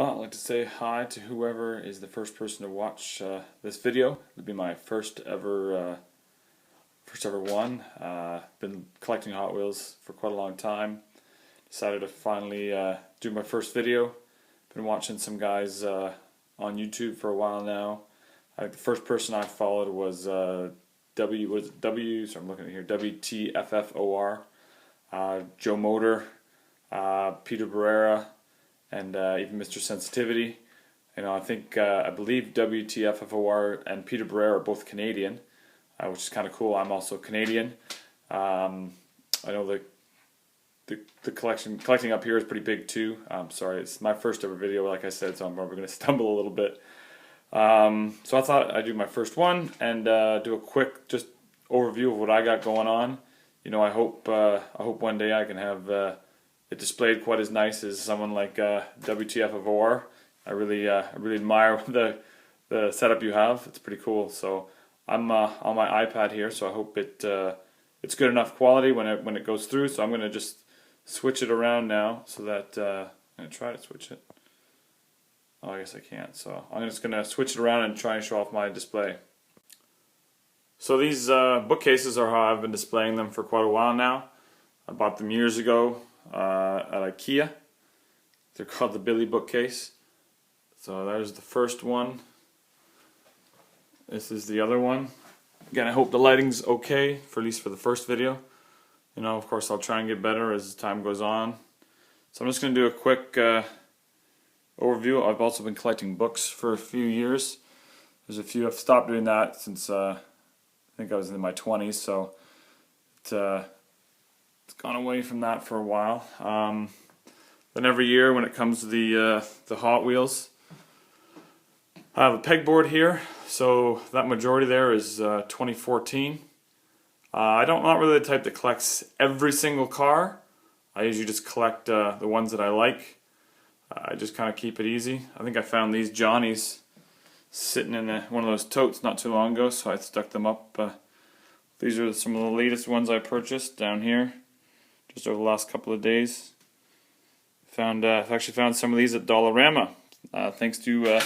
I'd like to say hi to whoever is the first person to watch this video. It'll be my first ever one. Been collecting Hot Wheels for quite a long time. Decided to finally do my first video. Been watching some guys on YouTube for a while now. I think the first person I followed was so I'm looking at here, WTFFOR, Joe Motor, Peter Barrera, and even Mr. Sensitivity. I think I believe WTFFOR and Peter Barrera are both Canadian, which is kind of cool. I'm also Canadian. I know the collecting up here is pretty big too. I'm sorry, it's my first ever video, like I said, so I'm probably going to stumble a little bit. So I thought I'd do my first one and do a quick just overview of what I got going on. I hope one day I can have it displayed quite as nice as someone like WTFFOR. I really admire the setup you have. It's pretty cool. So I'm on my iPad here, so I hope it's good enough quality when it goes through. So I'm going to just switch it around now so that I'm going to try to switch it. Oh, I guess I can't. So I'm just going to switch it around and try and show off my display. So these bookcases are how I've been displaying them for quite a while now. I bought them years ago at IKEA. They're called the Billy bookcase. So there's the first one. This is the other one. Again, I hope the lighting's okay, for at least for the first video. Of course I'll try and get better as time goes on. So I'm just going to do a quick overview. I've also been collecting books for a few years. There's a few. I've stopped doing that since I think I was in my 20s, so it's gone away from that for a while. Then every year when it comes to the Hot Wheels, I have a pegboard here, so that majority there is 2014. I'm not really the type that collects every single car. I usually just collect the ones that I like. I just kind of keep it easy. I think I found these Johnnies sitting in one of those totes not too long ago, so I stuck them up. These are some of the latest ones I purchased down here just over the last couple of days. I've actually found some of these at Dollarama. Thanks to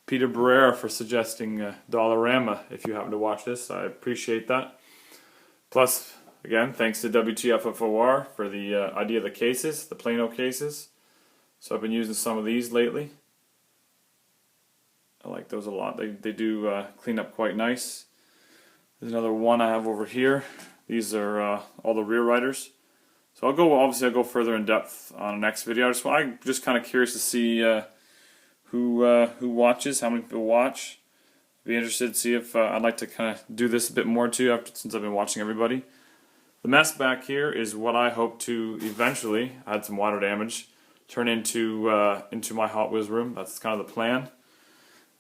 Peter Barrera for suggesting Dollarama. If you happen to watch this, I appreciate that. Plus, again, thanks to WTFFOR for the idea of the cases, the Plano cases. So I've been using some of these lately. I like those a lot. They do clean up quite nice. There's another one I have over here. These are all the rear riders. So I'll go further in depth on the next video. I'm just kind of curious to see who watches, how many people watch. I'd be interested to see if I'd like to kind of do this a bit more too, since I've been watching everybody. The mess back here is what I hope to eventually, I had some water damage, turn into my Hot Wheels room. That's kind of the plan.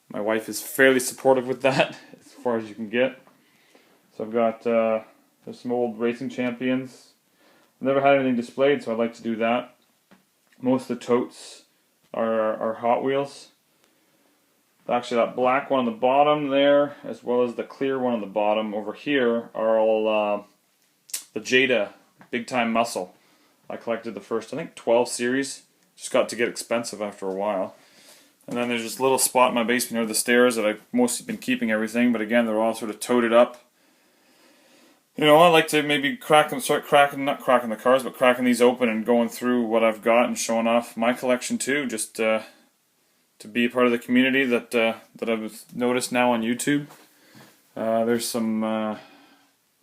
My wife is fairly supportive with that, as far as you can get. So I've got there's some old racing champions. I've never had anything displayed, so I'd like to do that. Most of the totes are Hot Wheels. Actually, that black one on the bottom there, as well as the clear one on the bottom over here, are all the Jada Big Time Muscle. I collected the first, I think, 12 series. Just got to get expensive after a while. And then there's this little spot in my basement near the stairs that I've mostly been keeping everything, but again, they're all sort of toted up. I like to maybe not cracking the cars, but cracking these open and going through what I've got and showing off my collection too, just to be a part of the community that I've noticed now on YouTube. There's some, I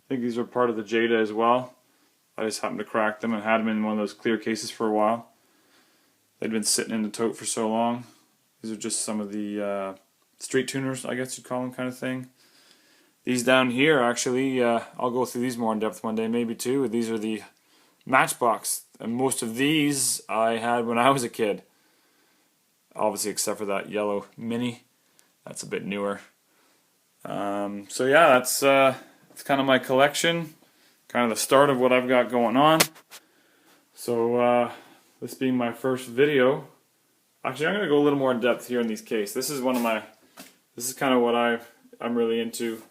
think these are part of the Jada as well. I just happened to crack them and had them in one of those clear cases for a while. They'd been sitting in the tote for so long. These are just some of the street tuners, I guess you'd call them, kind of thing. These down here, actually, I'll go through these more in depth one day, maybe too. These are the Matchbox, and most of these I had when I was a kid. Obviously, except for that yellow Mini. That's a bit newer. So yeah, that's kind of my collection. Kind of the start of what I've got going on. So this being my first video, actually I'm going to go a little more in depth here in these cases. This is kind of what I'm really into.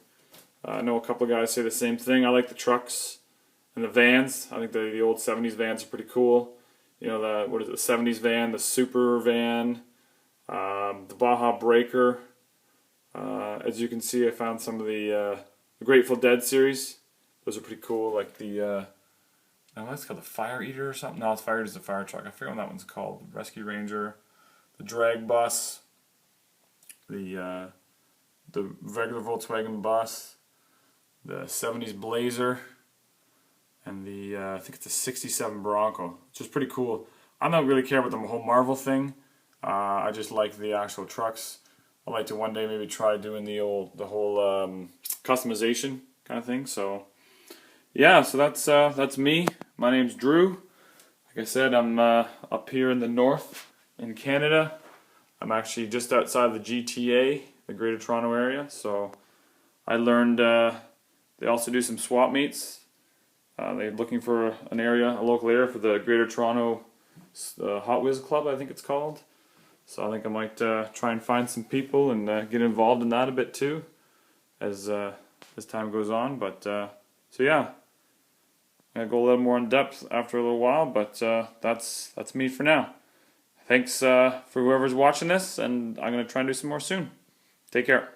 I know a couple of guys say the same thing. I like the trucks and the vans. I think the old 70s vans are pretty cool. The 70s van, the super van, The Baja Breaker. As you can see, I found some of the Grateful Dead series. Those are pretty cool, like the, it's called the Fire Eater or something. No, it's Fire Eater's the fire truck. I forget what that one's called. The Rescue Ranger, the Drag Bus, the regular Volkswagen bus, the 70s Blazer, and the, I think it's a 67 Bronco, which is pretty cool. I don't really care about the whole Marvel thing. I just like the actual trucks. I'd like to one day maybe try doing the whole customization kind of thing. So yeah, so that's me. My name's Drew. Like I said, I'm up here in the north in Canada. I'm actually just outside the GTA, the Greater Toronto area. So I learned they also do some swap meets. They're looking for an area, a local area for the Greater Toronto Hot Wheels Club, I think it's called. So I think I might try and find some people and get involved in that a bit too, as time goes on. But so yeah, I'm gonna go a little more in depth after a little while. But that's me for now. Thanks for whoever's watching this, and I'm gonna try and do some more soon. Take care.